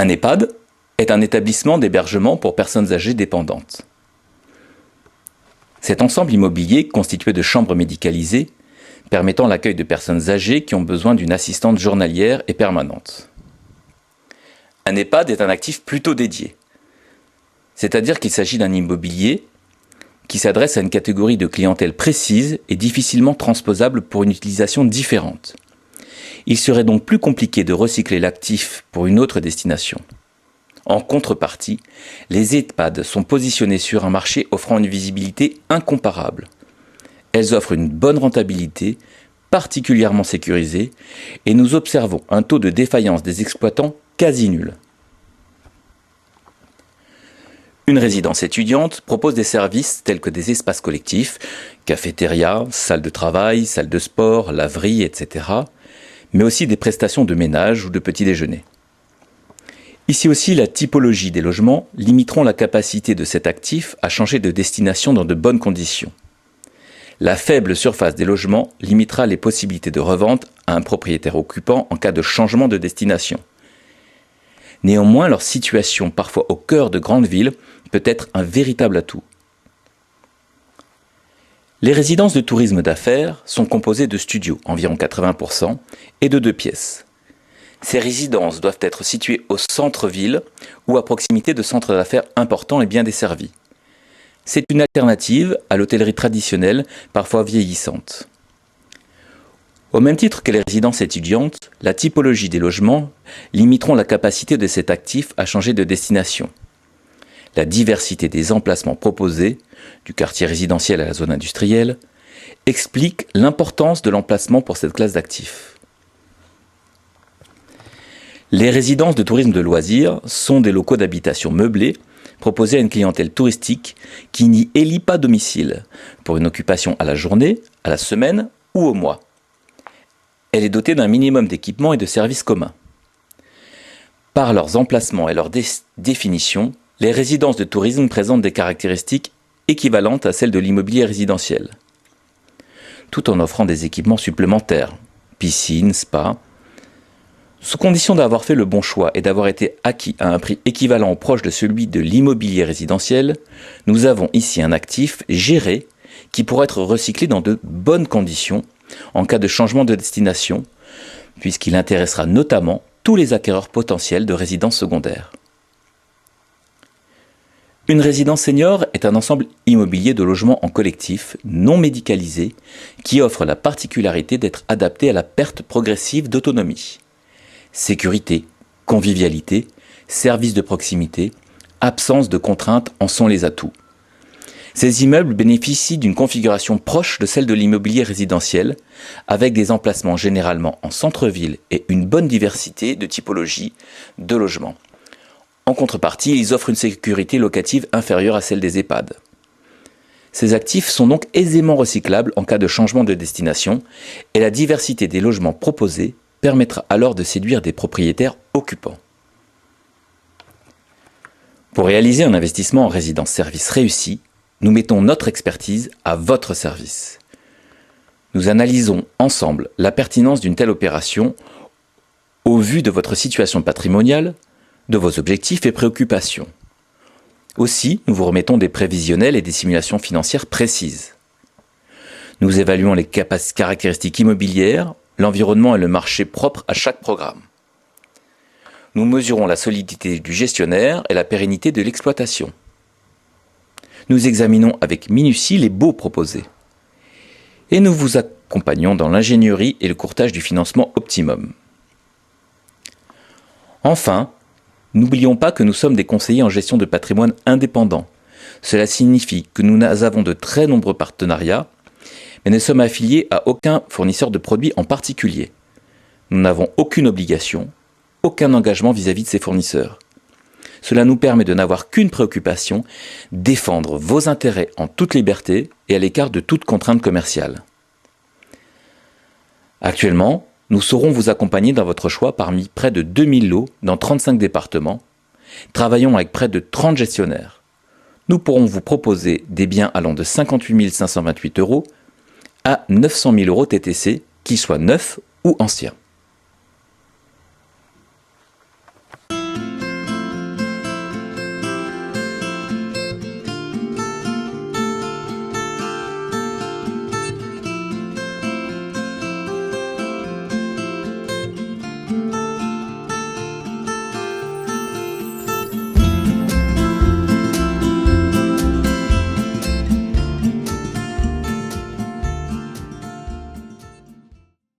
Un EHPAD est un établissement d'hébergement pour personnes âgées dépendantes. Cet ensemble immobilier, constitué de chambres médicalisées, permettant l'accueil de personnes âgées qui ont besoin d'une assistante journalière et permanente. Un EHPAD est un actif plutôt dédié, c'est-à-dire qu'il s'agit d'un immobilier qui s'adresse à une catégorie de clientèle précise et difficilement transposable pour une utilisation différente. Il serait donc plus compliqué de recycler l'actif pour une autre destination. En contrepartie, les EHPAD sont positionnés sur un marché offrant une visibilité incomparable. Elles offrent une bonne rentabilité, particulièrement sécurisée, et nous observons un taux de défaillance des exploitants quasi nul. Une résidence étudiante propose des services tels que des espaces collectifs, cafétéria, salle de travail, salle de sport, laverie, etc., mais aussi des prestations de ménage ou de petit déjeuner. Ici aussi, la typologie des logements limiteront la capacité de cet actif à changer de destination dans de bonnes conditions. La faible surface des logements limitera les possibilités de revente à un propriétaire occupant en cas de changement de destination. Néanmoins, leur situation, parfois au cœur de grandes villes, peut être un véritable atout. Les résidences de tourisme d'affaires sont composées de studios, environ 80%, et de 2 pièces. Ces résidences doivent être situées au centre-ville ou à proximité de centres d'affaires importants et bien desservis. C'est une alternative à l'hôtellerie traditionnelle, parfois vieillissante. Au même titre que les résidences étudiantes, la typologie des logements limiteront la capacité de cet actif à changer de destination. La diversité des emplacements proposés, du quartier résidentiel à la zone industrielle, explique l'importance de l'emplacement pour cette classe d'actifs. Les résidences de tourisme de loisirs sont des locaux d'habitation meublés proposés à une clientèle touristique qui n'y élit pas domicile, pour une occupation à la journée, à la semaine ou au mois. Elle est dotée d'un minimum d'équipements et de services communs. Par leurs emplacements et leur définition, les résidences de tourisme présentent des caractéristiques équivalentes à celles de l'immobilier résidentiel, tout en offrant des équipements supplémentaires, piscine, spa, sous condition d'avoir fait le bon choix et d'avoir été acquis à un prix équivalent ou proche de celui de l'immobilier résidentiel. Nous avons ici un actif géré qui pourra être recyclé dans de bonnes conditions en cas de changement de destination, puisqu'il intéressera notamment tous les acquéreurs potentiels de résidences secondaires. Une résidence senior est un ensemble immobilier de logements en collectif, non médicalisé, qui offre la particularité d'être adapté à la perte progressive d'autonomie. Sécurité, convivialité, services de proximité, absence de contraintes en sont les atouts. Ces immeubles bénéficient d'une configuration proche de celle de l'immobilier résidentiel, avec des emplacements généralement en centre-ville et une bonne diversité de typologies de logements. En contrepartie, ils offrent une sécurité locative inférieure à celle des EHPAD. Ces actifs sont donc aisément recyclables en cas de changement de destination et la diversité des logements proposés permettra alors de séduire des propriétaires occupants. Pour réaliser un investissement en résidence-service réussi, nous mettons notre expertise à votre service. Nous analysons ensemble la pertinence d'une telle opération au vu de votre situation patrimoniale, de vos objectifs et préoccupations. Aussi, nous vous remettons des prévisionnels et des simulations financières précises. Nous évaluons les caractéristiques immobilières, l'environnement et le marché propre à chaque programme. Nous mesurons la solidité du gestionnaire et la pérennité de l'exploitation. Nous examinons avec minutie les baux proposés. Et nous vous accompagnons dans l'ingénierie et le courtage du financement optimum. Enfin, n'oublions pas que nous sommes des conseillers en gestion de patrimoine indépendants. Cela signifie que nous avons de très nombreux partenariats, mais ne sommes affiliés à aucun fournisseur de produits en particulier. Nous n'avons aucune obligation, aucun engagement vis-à-vis de ces fournisseurs. Cela nous permet de n'avoir qu'une préoccupation, défendre vos intérêts en toute liberté et à l'écart de toute contrainte commerciale. Actuellement, nous saurons vous accompagner dans votre choix parmi près de 2000 lots dans 35 départements. Travaillons avec près de 30 gestionnaires. Nous pourrons vous proposer des biens allant de 58 528 € à 900 000 € TTC, qu'ils soient neufs ou anciens.